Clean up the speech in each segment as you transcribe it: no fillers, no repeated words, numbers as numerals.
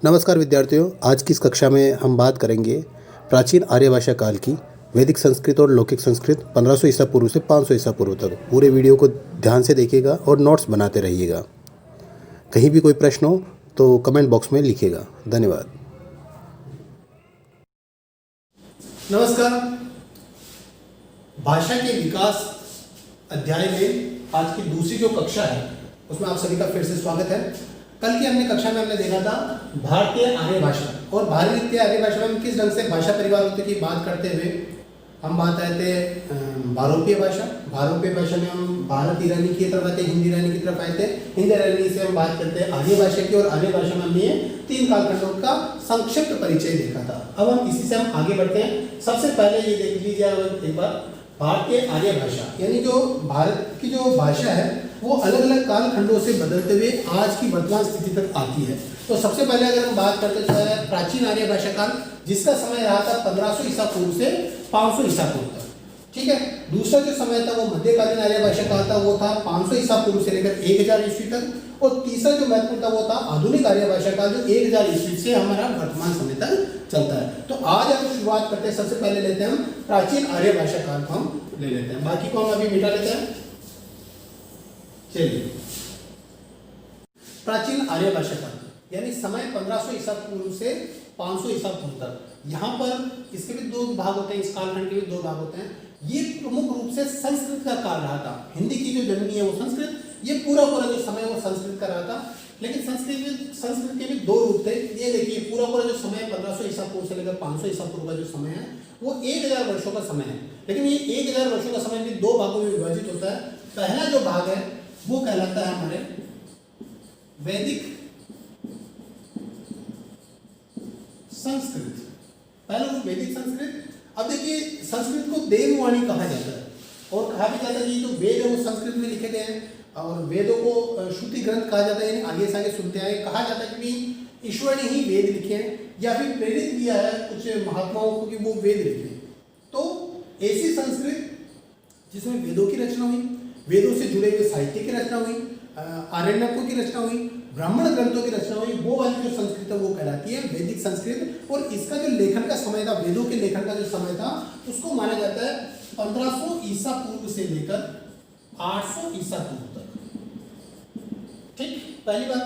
नमस्कार विद्यार्थियों, आज की इस कक्षा में हम बात करेंगे प्राचीन आर्य भाषा काल की वैदिक संस्कृत और लौकिक संस्कृत 1500 ईसा पूर्व से 500 ईसा पूर्व तक। पूरे वीडियो को ध्यान से देखिएगा और नोट्स बनाते रहिएगा। कहीं भी कोई प्रश्न हो तो कमेंट बॉक्स में लिखिएगा। धन्यवाद। नमस्कार। भाषा के विकास अध्याय में आज की दूसरी जो कक्षा है उसमें आप सभी का फिर से स्वागत है। कल की हमने कक्षा में हमने देखा था भारतीय आर्य भाषा, और भारतीय आर्य भाषा में हम किस ढंग से भाषा परिवार की बात करते हुए हम बात आए थे भारोपीय भाषा। भारोपीय भाषा में हम भारत ईरानी की तरफ आते, हिंदी ईरानी की तरफ आए थे। हिंदी ईरानी से हम बात करते हैं आर्य भाषा की, और आर्य भाषा में हमने 3 कालखंडों का संक्षिप्त परिचय देखा था। अब हम इसी से हम आगे बढ़ते हैं। सबसे पहले ये देख लीजिए एक बार, भारतीय आर्य भाषा यानी जो भारत की जो भाषा है वो अलग अलग कालखंडों से बदलते हुए आज की वर्तमान स्थिति तक आती है। तो सबसे पहले अगर हम बात करते हैं प्राचीन आर्य भाषा काल, जिसका समय रहा था 1500 ईसा पूर्व से 500 ईसा पूर्व तक, ठीक है। दूसरा जो समय था वो मध्यकालीन आर्य भाषा काल था, वो था 500 ईसा पूर्व से लेकर 1000 ईस्वी तक। और तीसरा जो महत्वपूर्ण था वो था आधुनिक आर्य भाषा काल, जो 1000 ईस्वी से हमारा वर्तमान समय तक चलता है। तो आज हम शुरुआत करते हैं, सबसे पहले लेते हैं हम प्राचीन आर्य भाषा काल को हम ले लेते हैं, बाकी को हम अभी मिटा लेते हैं। चलिए, प्राचीन आर्य भाषा काल यानी समय 1500 ईसा पूर्व से 500 ईसा पूर्व तक। यहाँ पर इसके भी 2 भाग होते हैं, इस कालखंड के भी 2 भाग होते हैं। ये प्रमुख रूप से संस्कृत का काल रहा था। हिंदी की जो जननी है वो संस्कृत, ये पूरा जो समय वो संस्कृत का रहा था। लेकिन संस्कृत के भी 2 रूप थे। ये देखिए, पूरा जो समय 1500 ईसा पूर्व से लेकर 500 ईसा पूर्व का जो समय है वो 1000 वर्षों का समय है। लेकिन ये 1000 वर्षों का समय भी 2 भागों में विभाजित होता है। पहला जो भाग है वो कहलाता है हमारे वैदिक संस्कृत। पहला वो वैदिक संस्कृत। अब देखिए, संस्कृत को देववाणी कहा जाता है, और कहा भी जाता है कि जो वेद है वो संस्कृत में लिखे गए हैं, और वेदों को श्रुति ग्रंथ कहा जाता है। यानी आगे से आगे सुनते आए, कहा जाता है कि ईश्वर ने ही वेद लिखे हैं, या फिर प्रेरित किया है कुछ महात्माओं को कि वो वेद लिखे। तो ऐसी संस्कृत जिसमें वेदों की रचना हुई, वेदों से जुड़े हुए साहित्य की रचना हुई, आरण्यकों की रचना हुई, ब्राह्मण ग्रंथों की रचना हुई, वो वाली जो संस्कृत है वो कहलाती है वैदिक संस्कृत। और इसका जो लेखन का समय था, वेदों के लेखन का जो समय था, उसको माना जाता है 1500 ईसा पूर्व से लेकर 800 ईसा पूर्व तक। ठीक, पहली बात,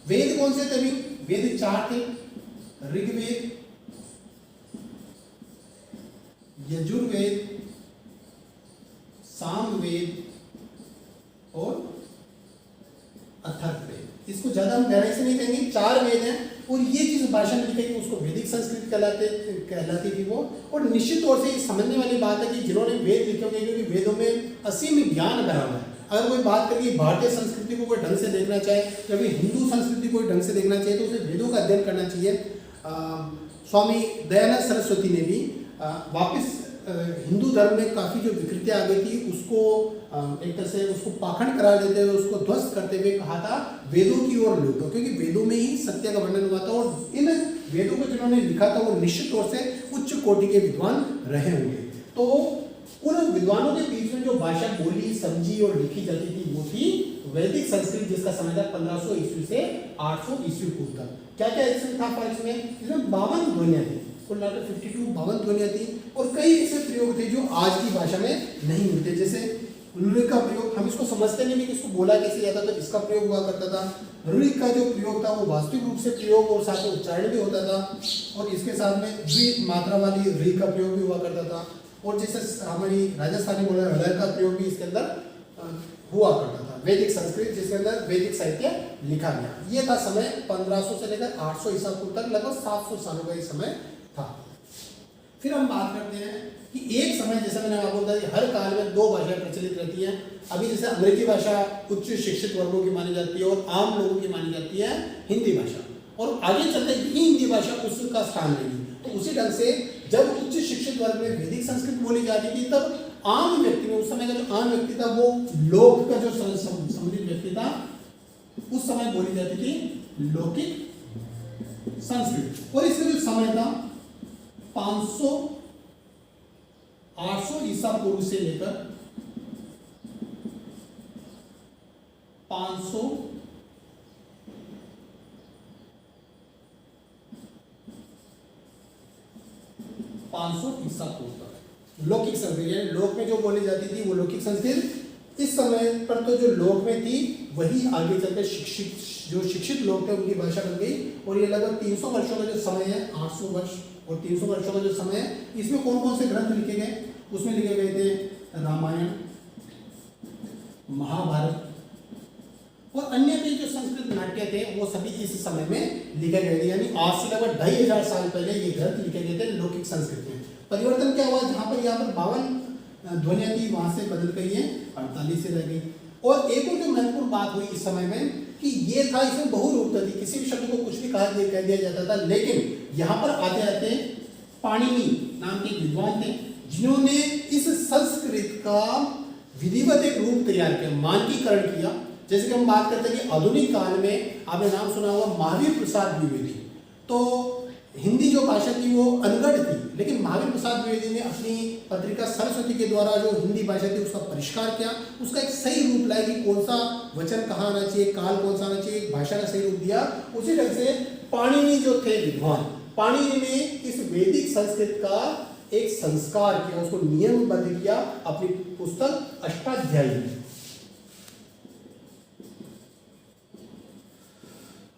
वेद कौन से थे? अभी वेद 4 थे, ऋग्वेद, यजुर्वेद, सामवेद और अथर्ववेद। इसको ज्यादा हम गहराई से नहीं कहेंगे, 4 वेद हैं, और ये जिस भाषा में लिखेगी उसको वैदिक संस्कृत कहलाती थी वो। और निश्चित तौर से समझने वाली बात है कि जिन्होंने वेद लिखे होंगे, क्योंकि वेदों में असीम ज्ञान भरा हुआ है। अगर कोई बात करिए भारतीय संस्कृति को कोई ढंग से देखना चाहे, या फिर हिंदू संस्कृति को ढंग से देखना चाहिए, तो उसे वेदों का अध्ययन करना चाहिए। स्वामी दयानंद सरस्वती ने भी वापस हिंदू धर्म में काफ़ी जो विकृतियाँ आ गई थी उसको एक तरह से उसको पाखंड करा देते हुए, उसको ध्वस्त करते हुए कहा था वेदों की ओर लौटो, क्योंकि वेदों में ही सत्य का वर्णन हुआ था। और इन वेदों को जिन्होंने लिखा था वो निश्चित तौर से उच्च कोटि के विद्वान रहे होंगे। तो उन विद्वानों के बीच में जो भाषा बोली, समझी और लिखी जाती थी वो थी वैदिक संस्कृत, जिसका समय था 1500 ईस्वी से 800 ईस्वी पूर्व तक। क्या क्या इसमें था? इसमें 52 ध्वनियाँ थी, कुल मिलाकर 52 ध्वनियाँ थी। और कई ऐसे प्रयोग थे जो आज की भाषा में नहीं मिलते, जैसे ऋ का प्रयोग। हम इसको समझते नहीं कि इसको बोला कैसे जाता था, इसका प्रयोग हुआ करता था। ऋ का जो प्रयोग था वो वास्तविक रूप से प्रयोग और साथ में उच्चारण भी होता था, और इसके साथ में द्वि मात्रा वाली ऋ का प्रयोग भी हुआ करता था। और जैसे हमारी राजस्थानी बोला हलर का प्रयोग भी इसके अंदर हुआ करता था। वैदिक संस्कृत जिसके अंदर वैदिक साहित्य लिखा गया, ये था समय 1500 से लेकर 800 ईसा पूर्व तक, लगभग 700 सालों का ये समय था। फिर हम बात करते हैं कि एक समय, जैसे मैंने आपको बताया कि हर काल में 2 भाषाएं प्रचलित रहती हैं। अभी जैसे अंग्रेजी भाषा उच्च शिक्षित वर्गों की मानी जाती है और आम लोगों की मानी जाती है हिंदी भाषा, और आगे चलते ही हिंदी भाषा उसका स्थान लेगी। तो उसी ढंग से जब उच्च शिक्षित वर्ग में वैदिक संस्कृत बोली जाती थी, तब आम व्यक्ति में, उस समय का जो आम व्यक्ति था, वो लोक का जो समृद्ध व्यक्ति था, उस समय बोली जाती थी लौकिक संस्कृत। और इसका जो समय था 500 800 ईसा पूर्व से लेकर 500 500 ईसा पूर्व तक लौकिक संस्कृत, यानी लोक में जो बोली जाती थी वो लौकिक संस्कृत। इस समय पर तो जो लोक में थी वही आगे चलकर शिक्षित लोग थे उनकी भाषा बन गई। और ये लगभग 300 वर्षों का जो समय है, 800 वर्ष और 300 वर्षों का जो समय है, इसमें कौन कौन से ग्रंथ लिखे गए? उसमें लिखे गए थे रामायण, महाभारत और अन्य भी जो संस्कृत नाट्य थे वो सभी इस समय में लिखे गए थे। यानी आज से लगभग 2500 साल पहले ये ग्रंथ लिखे गए थे लौकिक संस्कृत में। परिवर्तन क्या हुआ? जहाँ पर यहाँ पर 52 ध्वनियाँ थी वहाँ से बदल गई है 48 से रह गई। और एक और जो महत्वपूर्ण बात हुई इस समय में कि ये था, इसमें बहुरूपता थी, किसी भी शब्द को कुछ भी कह दिया जाता था। लेकिन यहाँ पर आते आते पाणिनि नाम के विद्वान थे जिन्होंने इस संस्कृत का विधिवत एक रूप तैयार किया, मानकीकरण किया। जैसे कि हम बात करते हैं कि आधुनिक काल में आपने नाम सुना होगा महावीर प्रसाद द्विवेदी। तो हिंदी जो भाषा थी वो अनगढ़ थी, लेकिन महावीर प्रसाद द्विवेदी ने अपनी पत्रिका सरस्वती के द्वारा जो हिंदी भाषा थी उसका परिष्कार किया, उसका एक सही रूप लाया कि कौन सा वचन कहाँ आना चाहिए, काल कौन सा आना चाहिए, भाषा का सही रूप दिया। उसी ढंग से पाणिनि जो थे विद्वान, पाणिनि ने इस वैदिक संस्कृत का एक संस्कार किया, उसको नियमबद्ध किया अपनी पुस्तक अष्टाध्यायी में।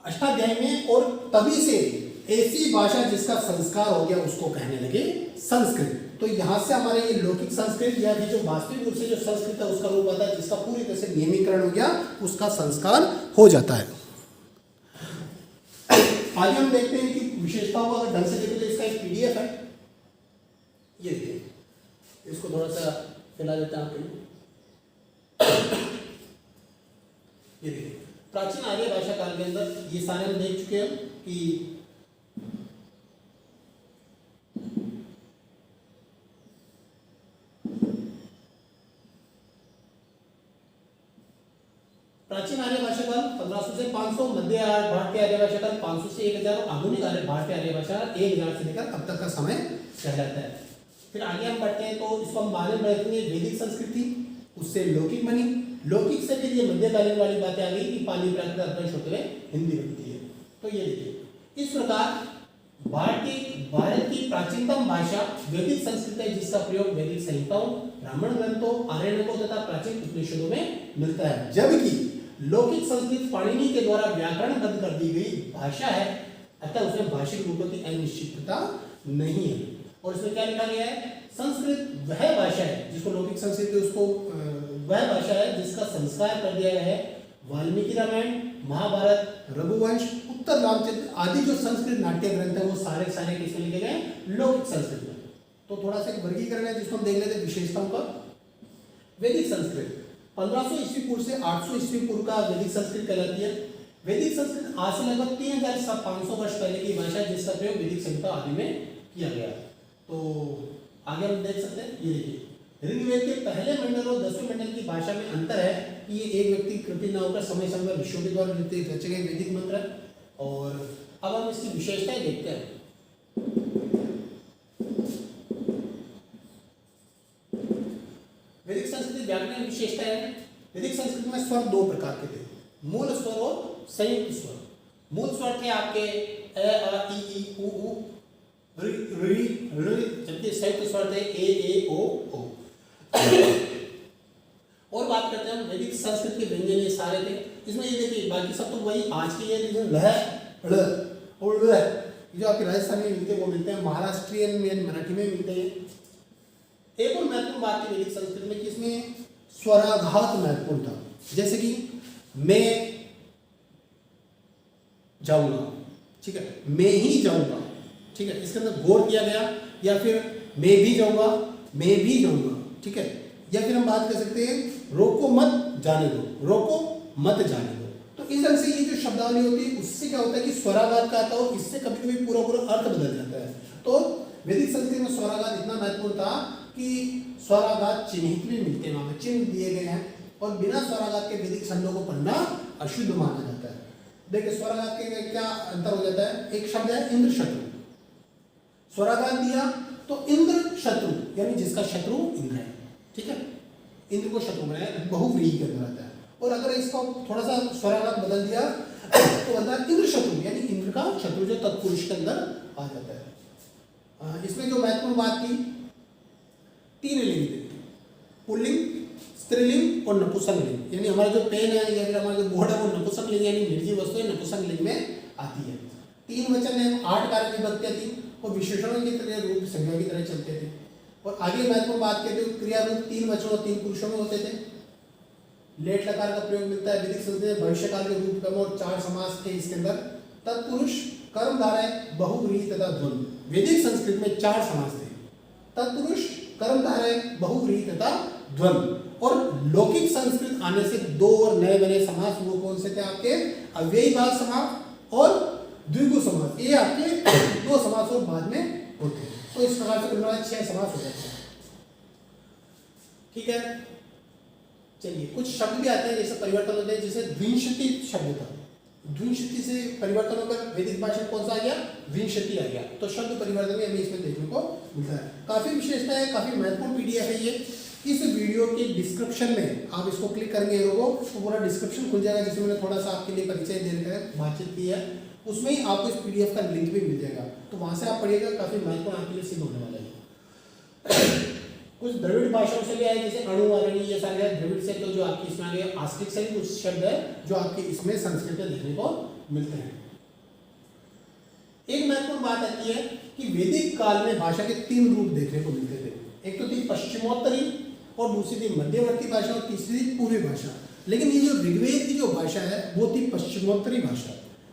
अष्टाध्यायी में, और तभी से ऐसी भाषा जिसका संस्कार हो गया उसको कहने लगे संस्कृत। तो यहां से हमारे ये लौकिक संस्कृत या जो वास्तविक रूप से जो संस्कृत है उसका रूप आता है, जिसका पूरी तरह से नियमीकरण हो गया उसका संस्कार हो जाता है। आगे हम देखते हैं कि विशेषताओं को अगर ढंग से देखें तो इसका एक पीडीएफ है, ये देखिए, इसको थोड़ा सा फैला देते हैं आपके लिए। ये देखिए, प्राचीन आर्य भाषा काल के अंदर ये सारे हम देख चुके हैं कि प्राचीन आर्य भाषा काल 1500 से 500, मध्य भारतीय आर्य भाषा काल 500 से 1000 और आधुनिक भारतीय आर्य भाषा 1000 से लेकर अब तक का समय कहलाता है। फिर आगे हम बढ़ते हैं तो इसको हम बाद में बढ़ेंगे। वैदिक संस्कृति, उससे लौकिक बनी, लौकिक से फिर ये मध्यकालीन वाली बातें आ गई कि पाली प्राकृत अपभ्रंश होते हुए हिंदी बनती है। तो ये देखिए, इस प्रकार भारत की प्राचीनतम भाषा वैदिक संस्कृत है, जिसका प्रयोग वैदिक संहिताओं, ब्राह्मण ग्रंथों, आर्यनको तथा प्राचीन उपनिषदों में मिलता है। जबकि लौकिक संस्कृत पाणिनि के द्वारा व्याकरणबद्ध कर दी गई भाषा है, अतः उसमें भाषिक रूपों की अनिश्चितता नहीं है। और इसमें क्या लिखा गया है? संस्कृत वह भाषा है जिसको लौकिक संस्कृत उसको वह भाषा है जिसका संस्कार कर दिया गया है वाल्मीकि रामायण, महाभारत, रघुवंश, उत्तर रामचरित आदि जो संस्कृत नाट्य ग्रंथ है वो सारे किसमें लिखे गए? लौकिक संस्कृत में। तो थोड़ा सा वर्गीकरण है जिसको हम देख लेते हैं विशेषताओं का। वैदिक संस्कृत 1500 ईस्वी पूर्व से 800 ईस्वी पूर्व का वैदिक संस्कृत कहलाती है। वैदिक संस्कृत आज से लगभग 3500 वर्ष पहले की भाषा है जिसका प्रयोग वैदिक संहिता आदि में किया गया। तो आगे हम देख सकते हैं, ये देखिए, ऋग्वेद के पहले मंडल और 10वें मंडल की भाषा में अंतर है कि ये एक व्यक्ति कृति न होकर समय समय ऋषियों के द्वारा रचे गए वैदिक मंत्र है। और अब हम इसकी विशेषताएं देखते हैं। वैदिक संस्कृत व्याकरण विशेषताएं है। वैदिक संस्कृत में स्वर दो प्रकार के थे, मूल स्वर और संयुक्त स्वर। मूल स्वर थे आपके अ, आ, इ, उ, ऊ, ऋ, जबकि संयुक्त स्वर थे ए, ओ, ओ। और बात करते हैं वैदिक संस्कृत के व्यंजन ये सारे थे। इसमें ये देखिए बाकी सब तो वही आज के ये जो आपके राजस्थान में मिलते हैं वो मिलते हैं, महाराष्ट्रियन में, मराठी में मिलते हैं। एक और महत्वपूर्ण बात है वैदिक संस्कृत में कि इसमें स्वराघात महत्वपूर्ण था। जैसे कि मैं जाऊंगा, ठीक है, मैं ही जाऊंगा, ठीक है, इसके अंदर गौर किया गया। या फिर मैं भी जाऊंगा, मैं भी जाऊंगा, ठीक है। या फिर हम बात कर सकते हैं रोको मत जाने दो, रोको मत जाने दो। तो इस ढंग से ये जो शब्दावली होती है उससे क्या होता है कि स्वराघात का आता है और इससे कभी कभी पूरा अर्थ बदल जाता है। तो वैदिक संस्कृत में स्वराघात इतना महत्वपूर्ण था कि स्वराघात चिन्हित भी मिलते हैं, वहां पे चिन्ह दिए गए हैं। और बिना स्वराघात के वैदिक छंदों को पढ़ना अशुद्ध माना जाता है। देखिए स्वराघात के क्या अंतर हो जाता है। एक शब्द है इंद्र शत्रु, स्वराघात दिया तो इंद्र शत्रु यानी जिसका शत्रु इंद्र है, ठीक है, इंद्र को शत्रु बनाया, बहुव्रीहि के अंदर आता है। और अगर इसको थोड़ा सा स्वराघात बदल दिया तो बनता है इंद्र शत्रु यानी इंद्र का शत्रु जो तत्पुरुष के अंदर आ जाता है। इसमें जो महत्वपूर्ण बात थी, 3 लिंग थे, पुल्लिंग, स्त्रीलिंग और नपुंसक लिंग। यानी हमारा जो पेन है या फिर हमारा जो बोर्ड है वो नपुंसक लिंग यानी निर्जीव वस्तु है नपुंसक लिंग में आती है। 3 वचन है, 8 कारक विभक्तियां थी और विशेषणों की तरह रूप संज्ञा की तरह चलते थे। और आगे महत्वपूर्ण बात कहते हैं क्रिया रूप 3 वचनों और 3 पुरुषों में होते थे। लेट लकार का प्रयोग मिलता है वैदिक संस्कृत में भविष्यकाल के रूप क्रम और 4 समास थे इसके अंदर। तत्पुरुष, कर्मधारय, बहुव्रीहि तथा द्वंद्व। वैदिक संस्कृत में 4 समास थे, तत्पुरुष, कर्मधारय, बहुव्रीहि तथा द्वंद्व। और लौकिक संस्कृत आने से 2 और नए बने समास वो कौन से थे आपके? अव्ययी भाव समास और द्विगु समास। ये आपके 2 समास और बाद में होते हैं। तो इस प्रकार से कुल मिलाकर 6 समास हो जाते हैं। ठीक है, चलिए कुछ शब्द भी आते हैं जैसे परिवर्तन होते हैं, जैसे द्विंशति शब्द था, द्विंशति से परिवर्तन होकर वैदिक भाषा कौन सा आ गया? विंशति आ गया। तो शब्द परिवर्तन भी हमें इसमें देखने को मिलता है। काफी विशेषता है, काफी महत्वपूर्ण पीडीएफ है ये। इस वीडियो के डिस्क्रिप्शन में आप इसको क्लिक करेंगे लोगों तो पूरा डिस्क्रिप्शन खुल जाएगा, जिसमें मैंने थोड़ा सा आपके लिए परिचय दे रखा है, बातचीत की है, उसमें ही आपको इस पीडीएफ का लिंक भी मिल जाएगा। तो वहां से आप पढ़िएगा, काफी महत्वपूर्ण आपके लिए सिद्ध होने वाला है। कुछ द्रविड़ भाषाओं से भी आए, जैसे अणु, अरणी, ये सारे द्रविड़ से। तो जो आपकी इसमें आ गए आस्तिक से भी कुछ शब्द है जो आपके इसमें संस्कृत में देखने को मिलते हैं। एक महत्वपूर्ण बात आती है कि वैदिक काल में भाषा के 3 रूप देखने को मिलते थे। एक तो थी पश्चिमोत्तरी और दूसरी थी मध्यवर्ती भाषा और तीसरी थी पूर्वी भाषा। लेकिन ये जो ऋग्वेद की जो भाषा है वो थी पश्चिमोत्तरी भाषा।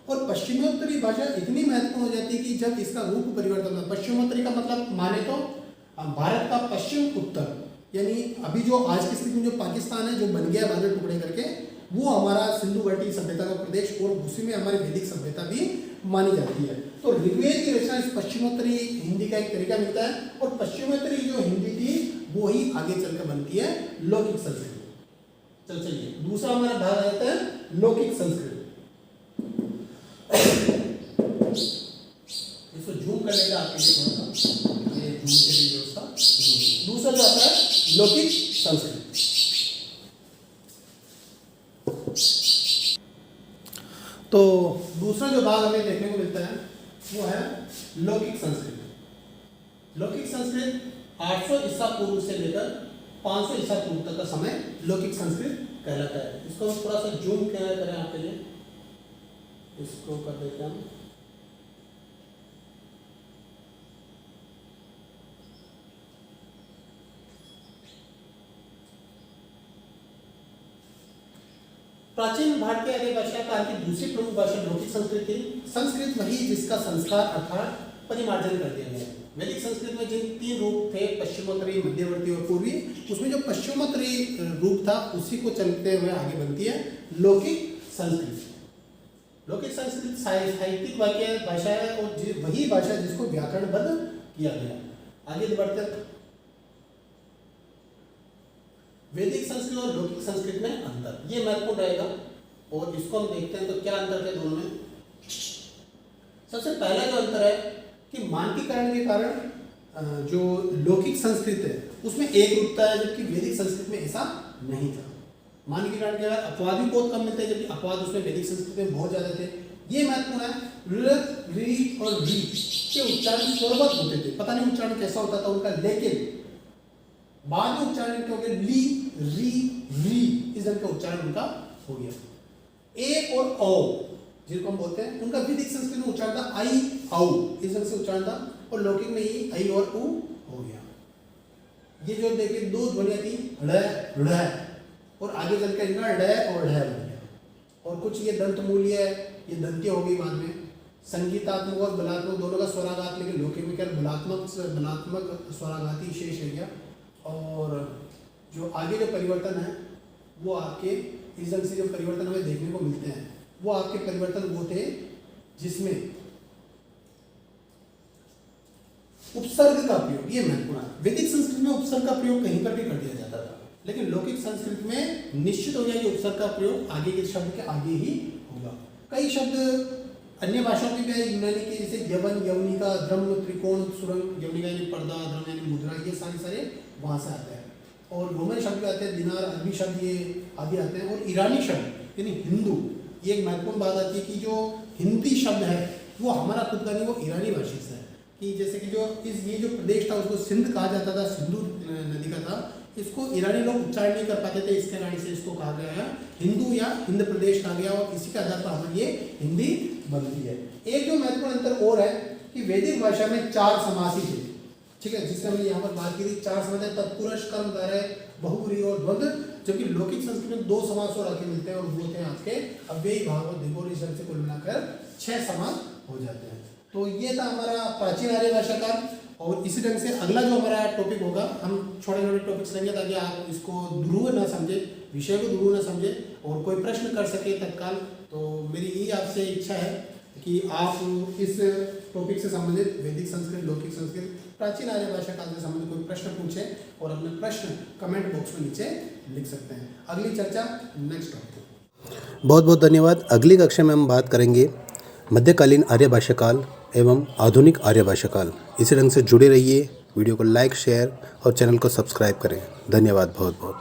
और पश्चिमोत्तरी भाषा इतनी महत्वपूर्ण हो जाती है कि जब इसका रूप परिवर्तन होता है, पश्चिमोत्तरी का मतलब माने तो भारत का पश्चिम उत्तर, यानी अभी जो आज की स्थिति में जो पाकिस्तान है जो बन गया बादल टुकड़े करके, वो हमारा सिंधु घाटी सभ्यता का प्रदेश और उसी में हमारी वैदिक सभ्यता भी मानी जाती है। तो ऋग्वेद की रचना इस पश्चिमोत्तरी हिंदी का एक तरीका मिलता है और पश्चिमोत्तरी जो हिंदी थी वो ही आगे चलकर बनती है लौकिक संस्कृत। चलिए दूसरा हमारा भाग आता है लौकिक संस्कृत। इसको जूम कर लेगा आपके लिए थोड़ा सा, ये जूम के लिए व्यवस्था। दूसरा जो आता है लौकिक संस्कृत। तो दूसरा जो भाग हमें देखने को मिलता है वो है लौकिक संस्कृत। लौकिक संस्कृत 800 ईसा पूर्व से लेकर 500 ईसा पूर्व तक का समय लौकिक संस्कृत कहलाता है। इसको थोड़ा सा जूम करें आपके लिए, इसको कर देते हैं। प्राचीन भारतीय आर्य भाषा काल की दूसरी प्रमुख भाषा लौकिक संस्कृत थी। संस्कृत वही जिसका संस्कार अर्थात परिमार्जन कर दिया गया। वैदिक संस्कृत में जिन 3 रूप थे, पश्चिमोत्तरी, मध्यवर्ती और पूर्वी, उसमें जो पश्चिमोत्तरी रूप था उसी को चलते हुए आगे बनती है लौकिक संस्कृत। लौकिक संस्कृत साहित्यिक वाक्य भाषा है और वही भाषा जिसको व्याकरणबद्ध किया गया। आगे बढ़ते वैदिक संस्कृत और लौकिक संस्कृत में अंतर, ये महत्वपूर्ण रहेगा और इसको हम देखते हैं। तो क्या अंतर है दोनों में? सबसे पहला जो अंतर है कि मानकीकरण के कारण जो लौकिक संस्कृत है उसमें एक रूपता है, जबकि वैदिक संस्कृत में ऐसा नहीं था। मानकीकरण के कारण अपवाद भी बहुत कम मिलते हैं, जबकि अपवाद उसमें वैदिक संस्कृत में बहुत ज्यादा थे। ये महत्वपूर्ण है। र, री और री के उच्चारण स्वरबद्ध होते थे, पता नहीं उच्चारण कैसा होता था उनका, लेकिन बाद में उच्चारण क्या हो गया? ली, री, री, इस ढंग का उच्चारण उनका हो गया। ए और औ जिनको हम बोलते हैं उनका वैदिक संस्कृत में उच्चारण था आई, औ, इस ढंग से उच्चारण था और लौकिक में ही आई और उ हो गया। ये जो देखिए 2 ध्वनियां थी ड़, ढ़, और आगे चलकर इनका ड और ढ बन गया। और कुछ ये दंत मूल्य है, ये दंत्य हो गई बाद में। संगीतात्मक और बलात्मक दोनों का स्वराघात, लेकिन लौकिक में क्या बलात्मक स्वराघाती शेष है गया। और जो आगे जो परिवर्तन है वो आपके इस ढंग से जो परिवर्तन हमें देखने को मिलते हैं वो आपके परिवर्तन वो थे जिसमें उपसर्ग का प्रयोग, ये महत्वपूर्ण है। वैदिक संस्कृत में उपसर्ग का प्रयोग कहीं पर भी कर दिया जाता था, लेकिन लौकिक संस्कृत में निश्चित हो गया कि उपसर्ग का प्रयोग आगे के शब्द के आगे ही होगा। कई शब्द अन्य भाषाओं में भी है, यूनानी के, जैसे यवन, यवनिका, द्रम, त्रिकोण, सुरंग, यवनिका यानी पर्दा, द्रम यानी मुद्रा, ये सारे वहां से आते हैं। और रोमन शब्द भी आते हैं, दिनार, अरबी शब्द ये आदि आते हैं। और ईरानी शब्द यानी हिंदू, ये एक महत्वपूर्ण बात आती है कि जो हिंदी शब्द है वो हमारा खुद का नहीं, वो ईरानी भाषी से है। कि जैसे कि ये जो प्रदेश था उसको सिंध कहा जाता था, सिंधु नदी का था। इसको ईरानी लोग उच्चारण नहीं कर पाते थे, इसके कारण से इसको कहा गया है हिंदू या हिंद प्रदेश कहा गया और इसी के आधार पर हमारी ये हिंदी बनती है। एक जो महत्वपूर्ण अंतर और है कि वैदिक भाषा में 4 समास ही थे, ठीक है, जिससे हमने यहाँ पर बात की थी। 4 समास है, तत्पुरुष, कर्मधारय, बहुव्रीहि और द्वंद्व, जबकि लौकिक संस्कृत में 2 समास और आगे मिलते हैं और वो थे आपके अव्ययी भाव और द्विगुणी शब्द से कुल मिलाकर 6 समास हो जाते हैं। तो ये था हमारा प्राचीन आर्य भाषा का। और इसी ढंग से अगला जो हमारा टॉपिक होगा, हम छोटे छोटे टॉपिक्स लेंगे ताकि आप इसको दुरूह ना समझे, विषय को दुरूह ना समझे और कोई प्रश्न कर सके तत्काल। तो मेरी यही आपसे इच्छा है कि आप इस टॉपिक से संबंधित वैदिक संस्कृत, लौकिक संस्कृत, प्राचीन आर्य भाषा काल से संबंधित कोई प्रश्न पूछें और अपने प्रश्न कमेंट बॉक्स में नीचे लिख सकते हैं। अगली चर्चा नेक्स्ट टॉपिक। बहुत बहुत धन्यवाद। अगली कक्षा में हम बात करेंगे मध्यकालीन आर्य भाषा काल एवं आधुनिक आर्य भाषा काल। इसी ढंग से जुड़े रहिए, वीडियो को लाइक, शेयर और चैनल को सब्सक्राइब करें। धन्यवाद बहुत बहुत।